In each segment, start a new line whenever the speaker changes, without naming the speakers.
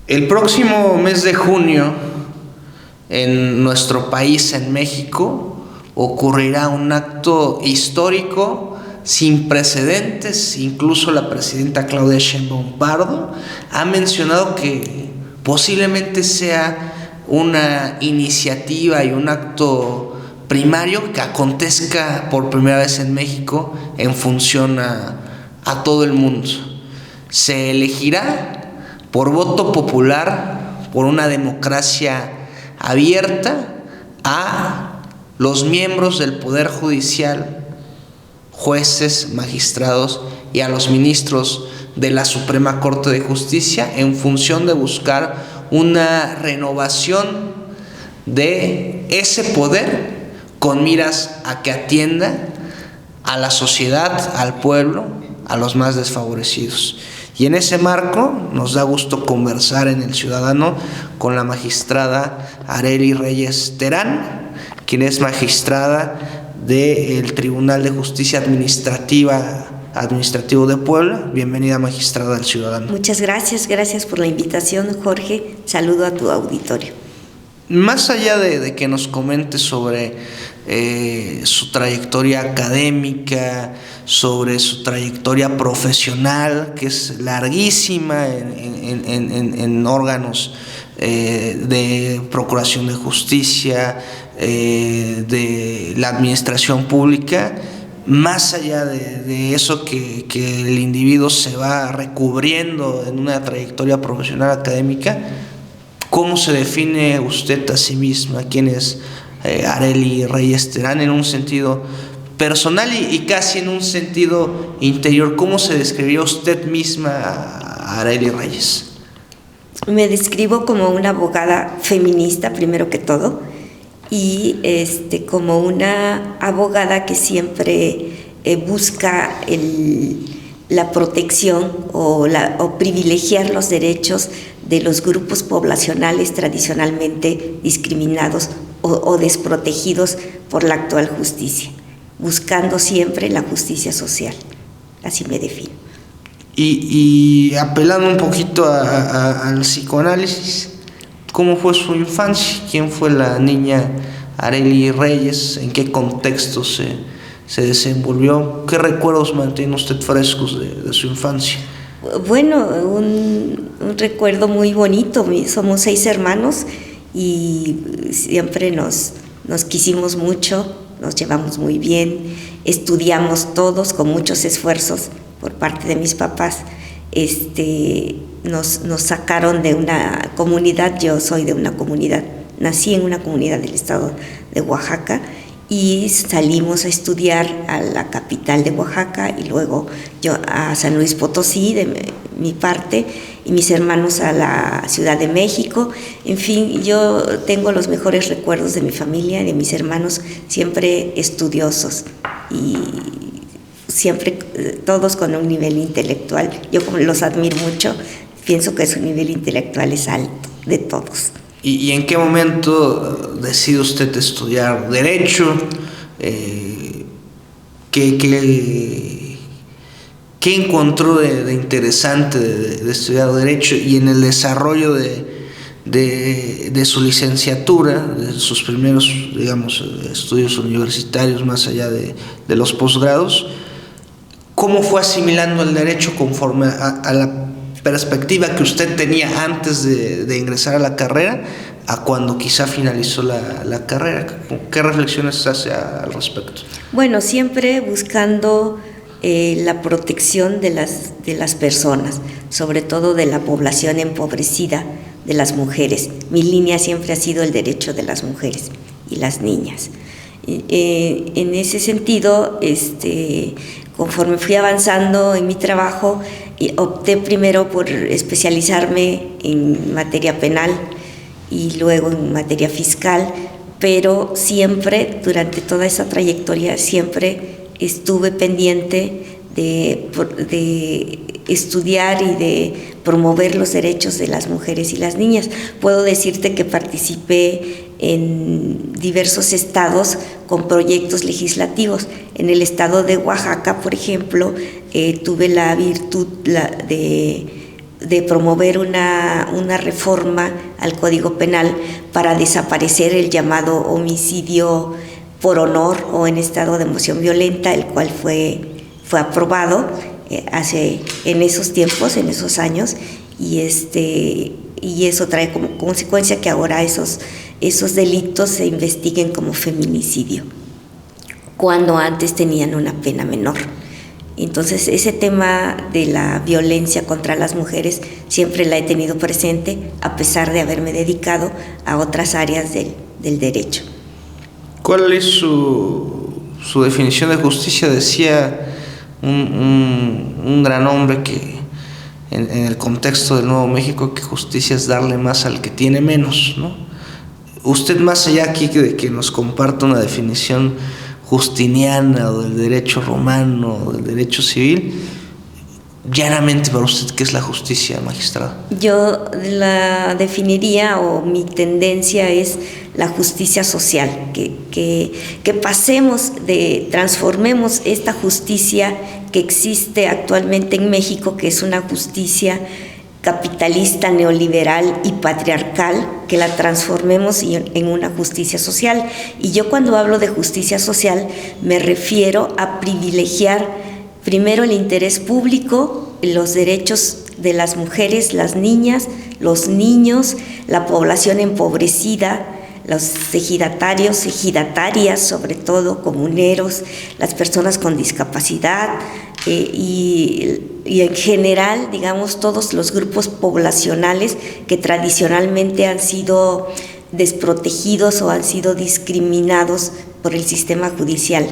El próximo mes de junio, en nuestro país, en México, ocurrirá un acto histórico sin precedentes. Incluso la presidenta Claudia Sheinbaum Pardo ha mencionado que posiblemente sea una iniciativa y un acto primario que acontezca por primera vez en México en función a todo el mundo. Se elegirá por voto popular, por una democracia abierta, a los miembros del Poder Judicial, jueces, magistrados y a los ministros de la Suprema Corte de Justicia, en función de buscar una renovación de ese poder con miras a que atienda a la sociedad, al pueblo, a los más desfavorecidos. Y en ese marco nos da gusto conversar en El Ciudadano con la magistrada Arely Reyes Terán, quien es magistrada del Tribunal de Justicia Administrativo de Puebla. Bienvenida, magistrada, al Ciudadano.
Muchas gracias por la invitación, Jorge. Saludo a tu auditorio.
Más allá de que nos comente sobre su trayectoria académica, sobre su trayectoria profesional, que es larguísima en órganos de procuración de justicia, de la administración pública, más allá de eso que el individuo se va recubriendo en una trayectoria profesional académica, ¿cómo se define usted a sí misma? ¿Quién es Arely Reyes Terán en un sentido personal y casi en un sentido interior? ¿Cómo se describió usted misma a Arely Reyes?
Me describo como una abogada feminista, primero que todo, y como una abogada que siempre busca la protección o privilegiar los derechos de los grupos poblacionales tradicionalmente discriminados o desprotegidos por la actual justicia, buscando siempre la justicia social. Así me defino.
Y apelando un poquito al psicoanálisis, ¿cómo fue su infancia? ¿Quién fue la niña Arely Reyes? ¿En qué contexto se desenvolvió? ¿Qué recuerdos mantiene usted frescos de su infancia?
Bueno, un recuerdo muy bonito. Somos 6 hermanos y siempre nos quisimos mucho, nos llevamos muy bien, estudiamos todos con muchos esfuerzos por parte de mis papás. Nos sacaron de una comunidad. Yo soy de una comunidad, nací en una comunidad del estado de Oaxaca, y salimos a estudiar a la capital de Oaxaca y luego yo a San Luis Potosí de mi parte, y mis hermanos a la Ciudad de México. En fin, yo tengo los mejores recuerdos de mi familia, de mis hermanos, siempre estudiosos y siempre todos con un nivel intelectual. Yo como los admiro mucho, pienso que su nivel intelectual es alto, de todos.
¿Y en qué momento decide usted estudiar Derecho? ¿Qué encontró de interesante de estudiar Derecho? Y en el desarrollo de su licenciatura, de sus primeros, digamos, estudios universitarios, más allá de los posgrados, ¿cómo fue asimilando el Derecho conforme a la perspectiva que usted tenía antes de ingresar a la carrera, a cuando quizá finalizó la carrera? ¿Qué reflexiones hace al respecto?
Bueno, siempre buscando la protección de las personas, sobre todo de la población empobrecida, de las mujeres. Mi línea siempre ha sido el derecho de las mujeres y las niñas. En ese sentido, conforme fui avanzando en mi trabajo, opté primero por especializarme en materia penal y luego en materia fiscal, pero siempre, durante toda esa trayectoria, siempre estuve pendiente de estudiar y de promover los derechos de las mujeres y las niñas. Puedo decirte que participé en diversos estados con proyectos legislativos. En el estado de Oaxaca, por ejemplo, tuve la virtud de de promover una reforma al Código Penal para desaparecer el llamado homicidio por honor o en estado de emoción violenta, el cual fue aprobado en esos tiempos, en esos años, y eso trae como consecuencia que ahora esos delitos se investiguen como feminicidio, cuando antes tenían una pena menor. Entonces, ese tema de la violencia contra las mujeres siempre la he tenido presente, a pesar de haberme dedicado a otras áreas del derecho.
¿Cuál es su definición de justicia? Decía un gran hombre que en el contexto del Nuevo México, que justicia es darle más al que tiene menos, ¿no? Usted, más allá aquí de que nos comparta una definición justiniana o del derecho romano o del derecho civil, llanamente para usted, ¿qué es la justicia, magistrado?
Yo la definiría, o mi tendencia es la justicia social, que transformemos esta justicia que existe actualmente en México, que es una justicia capitalista, neoliberal y patriarcal, que la transformemos en una justicia social. Y yo, cuando hablo de justicia social, me refiero a privilegiar primero el interés público, los derechos de las mujeres, las niñas, los niños, la población empobrecida, los ejidatarios, ejidatarias, sobre todo comuneros, las personas con discapacidad, y en general, digamos, todos los grupos poblacionales que tradicionalmente han sido desprotegidos o han sido discriminados por el sistema judicial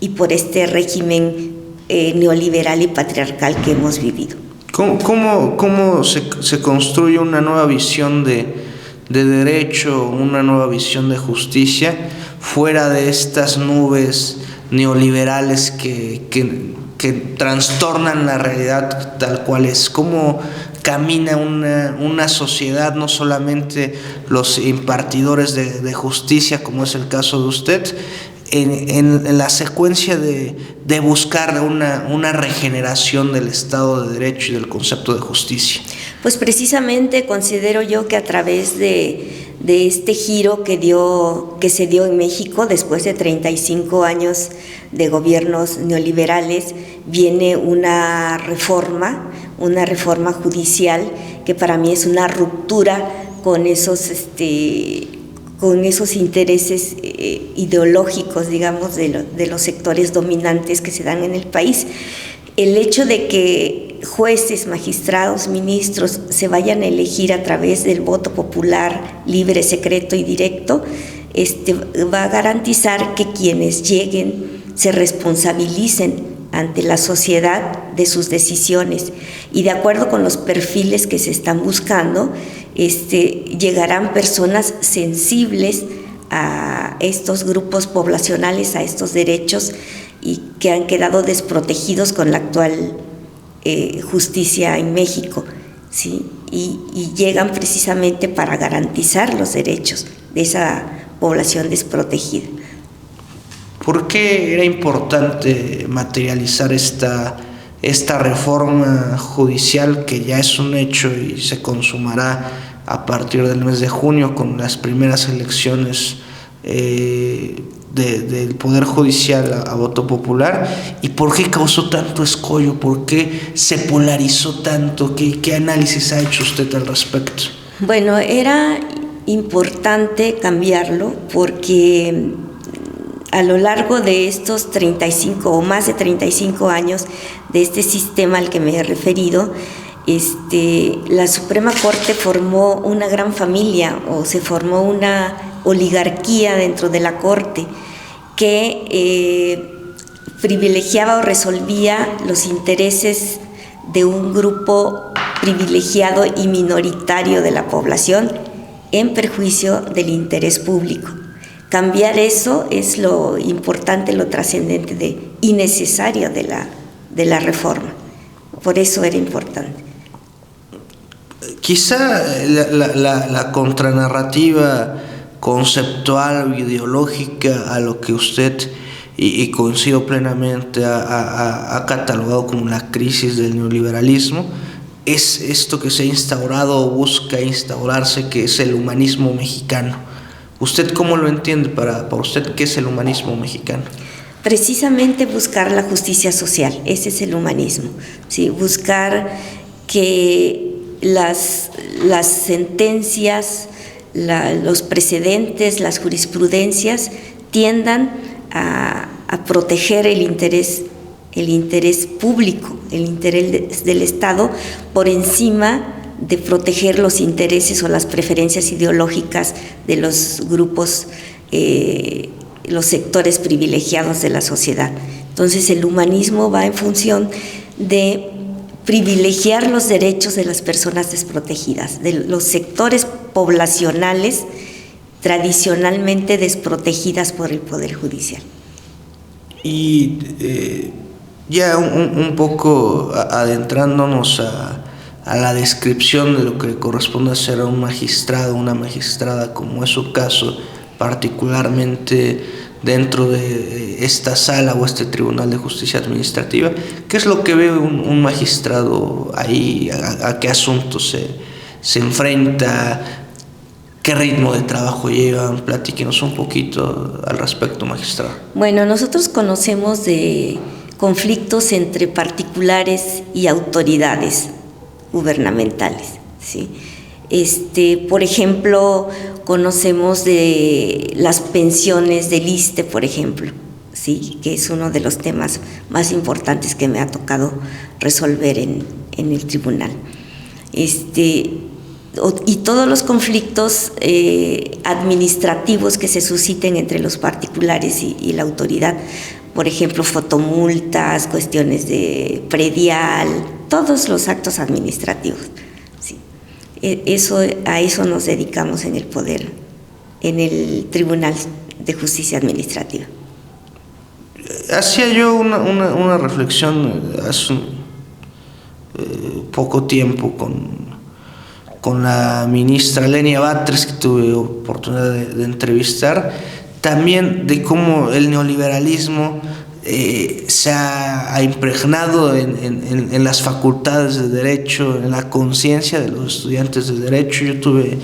y por este régimen neoliberal y patriarcal que hemos vivido.
¿Cómo se construye una nueva visión de derecho, una nueva visión de justicia, fuera de estas nubes neoliberales que trastornan la realidad tal cual es? ¿Cómo camina una sociedad, no solamente los impartidores de justicia, como es el caso de usted, en la secuencia de buscar una regeneración del Estado de Derecho y del concepto de justicia?
Pues precisamente considero yo que a través de este giro que se dio en México después de 35 años de gobiernos neoliberales, viene una reforma judicial que para mí es una ruptura con esos intereses ideológicos, digamos, de los sectores dominantes que se dan en el país. El hecho de que jueces, magistrados, ministros se vayan a elegir a través del voto popular libre, secreto y directo, va a garantizar que quienes lleguen se responsabilicen ante la sociedad de sus decisiones, y de acuerdo con los perfiles que se están buscando, llegarán personas sensibles a estos grupos poblacionales, a estos derechos, y que han quedado desprotegidos con la actual justicia en México, ¿sí? Y llegan precisamente para garantizar los derechos de esa población desprotegida.
¿Por qué era importante materializar esta reforma judicial, que ya es un hecho y se consumará a partir del mes de junio con las primeras elecciones del Poder Judicial a voto popular? ¿Y por qué causó tanto escollo? ¿Por qué se polarizó tanto? ¿Qué análisis ha hecho usted al respecto?
Bueno, era importante cambiarlo porque a lo largo de estos 35 o más de 35 años de este sistema al que me he referido, la Suprema Corte formó una gran familia, o se formó una oligarquía dentro de la Corte que privilegiaba o resolvía los intereses de un grupo privilegiado y minoritario de la población en perjuicio del interés público. Cambiar eso es lo importante, lo trascendente y necesario de la reforma. Por eso era importante.
Quizá la contranarrativa conceptual o ideológica a lo que usted, y coincido plenamente, ha catalogado como la crisis del neoliberalismo, es esto que se ha instaurado o busca instaurarse, que es el humanismo mexicano. ¿Usted cómo lo entiende? Para usted, ¿qué es el humanismo mexicano?
Precisamente buscar la justicia social, ese es el humanismo, ¿sí? Buscar que las sentencias, los precedentes, las jurisprudencias tiendan a proteger el interés público, el interés del Estado, por encima de proteger los intereses o las preferencias ideológicas de los grupos, los sectores privilegiados de la sociedad. Entonces el humanismo va en función de privilegiar los derechos de las personas desprotegidas, de los sectores poblacionales tradicionalmente desprotegidas por el Poder Judicial.
Y ya un poco adentrándonos a la descripción de lo que corresponde a ser a un magistrado, una magistrada, como es su caso, particularmente dentro de esta sala o este Tribunal de Justicia Administrativa, ¿qué es lo que ve un magistrado ahí? ¿A qué asuntos se enfrenta? ¿Qué ritmo de trabajo llevan? Platíquenos un poquito al respecto, magistrado.
Bueno, nosotros conocemos de conflictos entre particulares y autoridades gubernamentales, ¿sí? Por ejemplo, conocemos de las pensiones del ISSSTE, por ejemplo, ¿sí? Que es uno de los temas más importantes que me ha tocado resolver en el tribunal. Y todos los conflictos administrativos que se susciten entre los particulares y la autoridad, por ejemplo, fotomultas, cuestiones de predial, todos los actos administrativos. Sí. A eso nos dedicamos en el Tribunal de Justicia Administrativa.
Hacía yo una reflexión hace poco tiempo con la ministra Lenia Batres, que tuve oportunidad de entrevistar, también de cómo el neoliberalismo se ha impregnado en las facultades de Derecho, en la conciencia de los estudiantes de Derecho. Yo tuve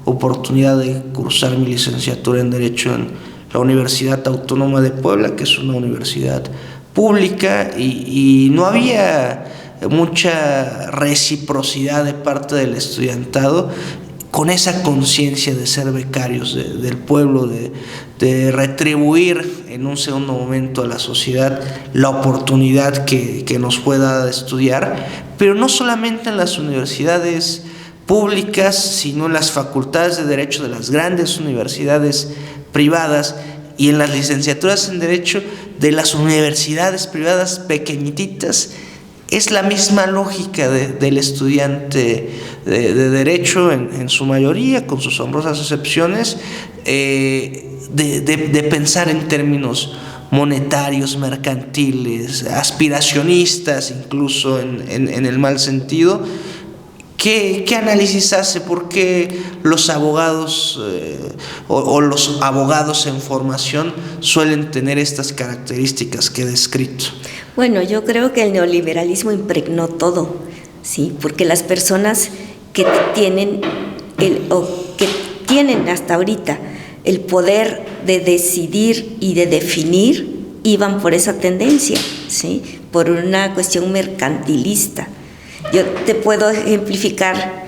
oportunidad de cursar mi licenciatura en Derecho en la Universidad Autónoma de Puebla, que es una universidad pública, y no había mucha reciprocidad de parte del estudiantado con esa conciencia de ser becarios del pueblo, de retribuir en un segundo momento a la sociedad la oportunidad que nos pueda estudiar, pero no solamente en las universidades públicas, sino en las facultades de Derecho de las grandes universidades privadas y en las licenciaturas en Derecho de las universidades privadas pequeñititas. Es la misma lógica del estudiante de Derecho en su mayoría, con sus honrosas excepciones, de pensar en términos monetarios, mercantiles, aspiracionistas, incluso en el mal sentido. ¿Qué análisis hace? ¿Por qué los abogados o los abogados en formación suelen tener estas características que he descrito?
Bueno, yo creo que el neoliberalismo impregnó todo, ¿sí? Porque las personas que tienen hasta ahorita el poder de decidir y de definir iban por esa tendencia, ¿sí? Por una cuestión mercantilista. Yo te puedo ejemplificar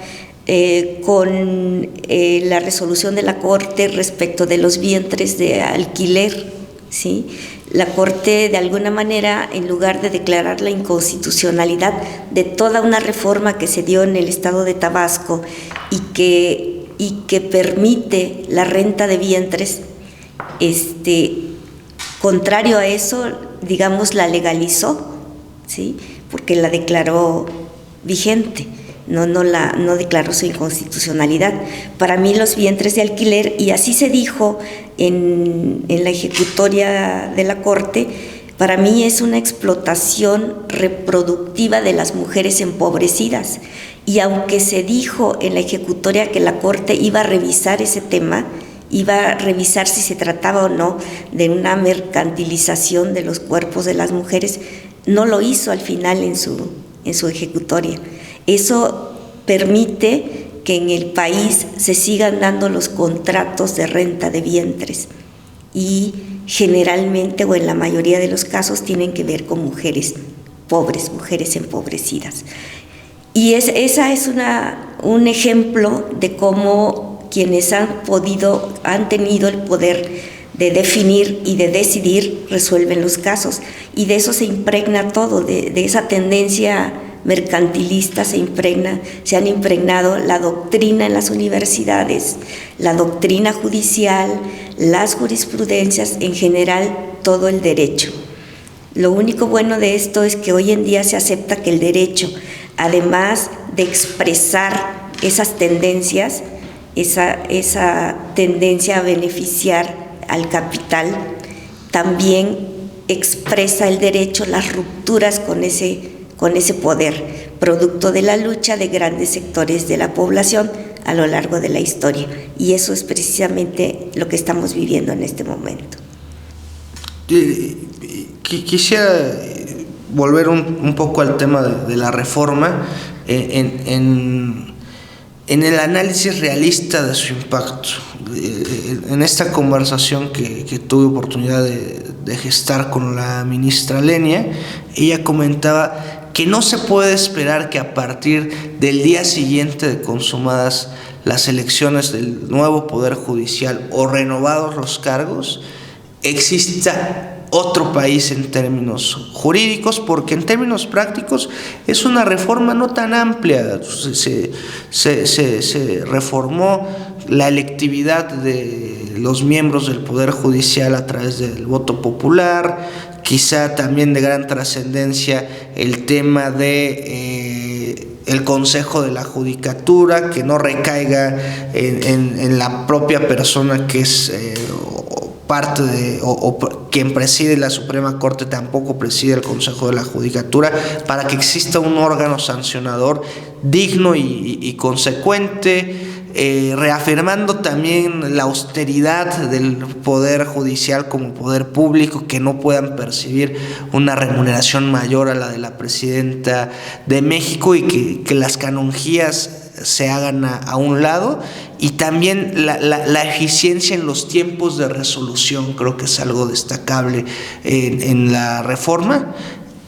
con la resolución de la Corte respecto de los vientres de alquiler, ¿sí? La Corte, de alguna manera, en lugar de declarar la inconstitucionalidad de toda una reforma que se dio en el estado de Tabasco y que permite la renta de vientres, contrario a eso, digamos, la legalizó, ¿sí? Porque la declaró vigente, no declaró su inconstitucionalidad. Para mí los vientres de alquiler, y así se dijo en la ejecutoria de la Corte, para mí es una explotación reproductiva de las mujeres empobrecidas. Y aunque se dijo en la ejecutoria que la Corte iba a revisar ese tema, iba a revisar si se trataba o no de una mercantilización de los cuerpos de las mujeres, no lo hizo al final en su ejecutoria. Eso permite que en el país se sigan dando los contratos de renta de vientres y generalmente o en la mayoría de los casos tienen que ver con mujeres pobres, mujeres empobrecidas. Y esa es un ejemplo de cómo quienes han tenido el poder de definir y de decidir resuelven los casos. Y de eso se impregna todo, de esa tendencia mercantilista se han impregnado la doctrina en las universidades, la doctrina judicial, las jurisprudencias, en general todo el derecho. Lo único bueno de esto es que hoy en día se acepta que el derecho, además de expresar esas tendencias, esa tendencia a beneficiar al capital, también expresa el derecho las rupturas con ese poder, producto de la lucha de grandes sectores de la población a lo largo de la historia. Y eso es precisamente lo que estamos viviendo en este momento.
Quisiera volver un poco al tema de la reforma en el análisis realista de su impacto. En esta conversación que tuve oportunidad de gestar con la ministra Lenia, ella comentaba que no se puede esperar que a partir del día siguiente de consumadas las elecciones del nuevo Poder Judicial o renovados los cargos, exista otro país en términos jurídicos, porque en términos prácticos es una reforma no tan amplia. Se reformó la electividad de los miembros del Poder Judicial a través del voto popular, quizá también de gran trascendencia el tema de el Consejo de la Judicatura, que no recaiga en la propia persona que es parte de, o quien preside la Suprema Corte tampoco preside el Consejo de la Judicatura, para que exista un órgano sancionador digno y consecuente, reafirmando también la austeridad del Poder Judicial como poder público, que no puedan percibir una remuneración mayor a la de la Presidenta de México, y que las canonjías se hagan a un lado, y también la eficiencia en los tiempos de resolución. Creo que es algo destacable en la reforma,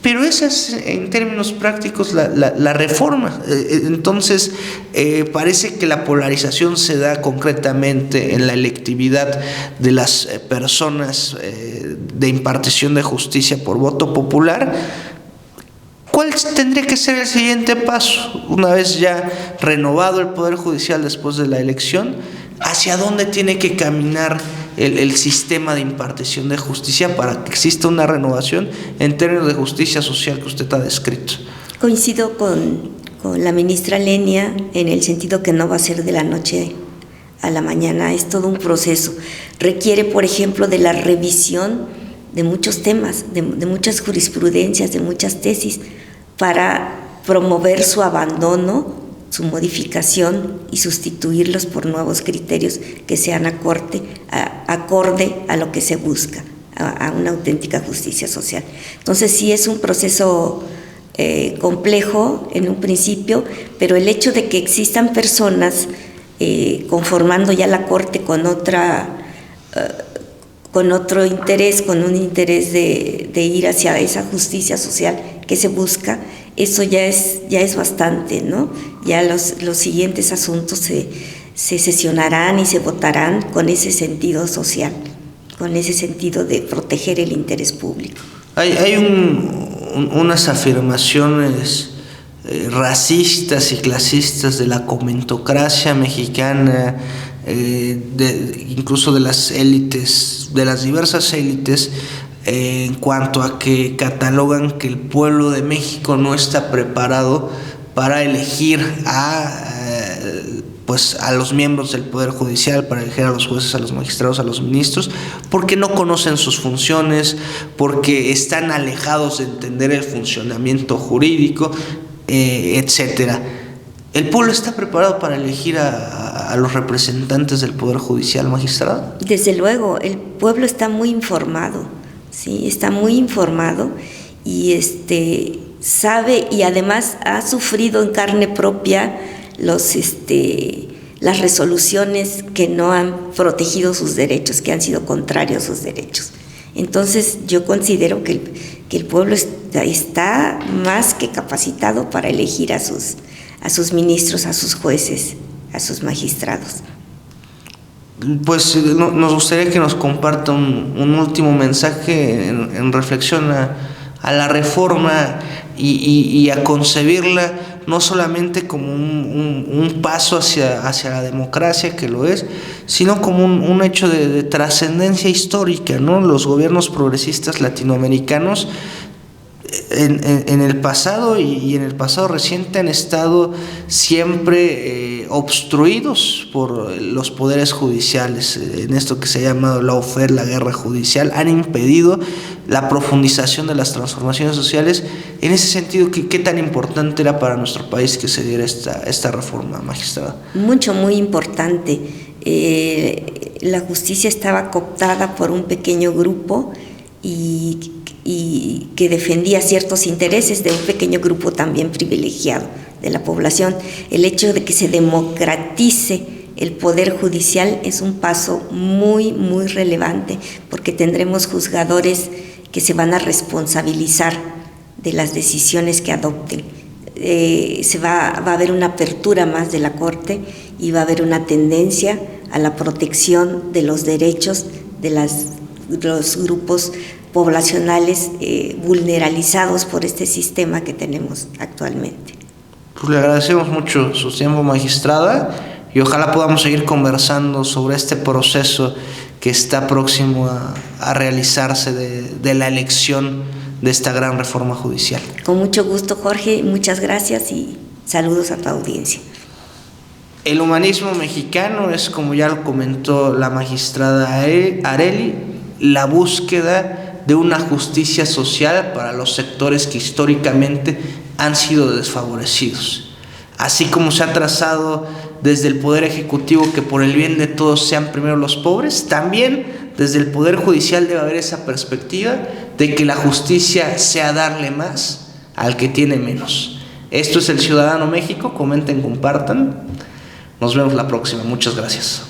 pero esa es en términos prácticos la reforma. Entonces parece que la polarización se da concretamente en la electividad de las personas de impartición de justicia por voto popular. ¿Cuál tendría que ser el siguiente paso? Una vez ya renovado el Poder Judicial después de la elección, ¿hacia dónde tiene que caminar el sistema de impartición de justicia para que exista una renovación en términos de justicia social que usted ha descrito?
Coincido con la ministra Lenia en el sentido que no va a ser de la noche a la mañana, es todo un proceso. Requiere, por ejemplo, de la revisión de muchos temas, de muchas jurisprudencias, de muchas tesis, para promover su abandono, su modificación y sustituirlos por nuevos criterios que sean acorde a lo que se busca, a una auténtica justicia social. Entonces sí es un proceso complejo en un principio, pero el hecho de que existan personas conformando ya la Corte con otro interés, con un interés de ir hacia esa justicia social que se busca, eso ya es bastante, ¿no? Ya los siguientes asuntos se sesionarán y se votarán con ese sentido social, con ese sentido de proteger el interés público.
Hay unas afirmaciones racistas y clasistas de la comentocracia mexicana, incluso de las élites, de las diversas élites, en cuanto a que catalogan que el pueblo de México no está preparado para elegir a los miembros del Poder Judicial, para elegir a los jueces, a los magistrados, a los ministros, porque no conocen sus funciones, porque están alejados de entender el funcionamiento jurídico, etcétera. ¿El pueblo está preparado para elegir a los representantes del Poder Judicial, magistrado?
Desde luego, el pueblo está muy informado, ¿sí? Está muy informado y sabe y además ha sufrido en carne propia las resoluciones que no han protegido sus derechos, que han sido contrarios a sus derechos. Entonces yo considero que el pueblo está más que capacitado para elegir a sus ministros, a sus jueces, a sus magistrados.
Pues nos gustaría que nos comparta un último mensaje en reflexión a la reforma y a concebirla no solamente como un paso hacia la democracia, que lo es, sino como un hecho de trascendencia histórica, ¿no? Los gobiernos progresistas latinoamericanos en el pasado y en el pasado reciente han estado siempre obstruidos por los poderes judiciales, en esto que se ha llamado lawfare, la guerra judicial, han impedido la profundización de las transformaciones sociales. En ese sentido, ¿qué tan importante era para nuestro país que se diera esta reforma, magistrada?
Muy importante. La justicia estaba cooptada por un pequeño grupo y que defendía ciertos intereses de un pequeño grupo también privilegiado de la población. El hecho de que se democratice el poder judicial es un paso muy relevante, porque tendremos juzgadores que se van a responsabilizar de las decisiones que adopten. Va a haber una apertura más de la Corte y va a haber una tendencia a la protección de los derechos de los grupos poblacionales vulneralizados por este sistema que tenemos actualmente.
Pues le agradecemos mucho su tiempo, magistrada, y ojalá podamos seguir conversando sobre este proceso que está próximo a realizarse de la elección de esta gran reforma judicial.
Con mucho gusto, Jorge, muchas gracias y saludos a tu audiencia.
El humanismo mexicano es, como ya lo comentó la magistrada Arely, la búsqueda de una justicia social para los sectores que históricamente han sido desfavorecidos. Así como se ha trazado desde el Poder Ejecutivo que por el bien de todos sean primero los pobres, también desde el Poder Judicial debe haber esa perspectiva de que la justicia sea darle más al que tiene menos. Esto es El Ciudadano México, comenten, compartan. Nos vemos la próxima. Muchas gracias.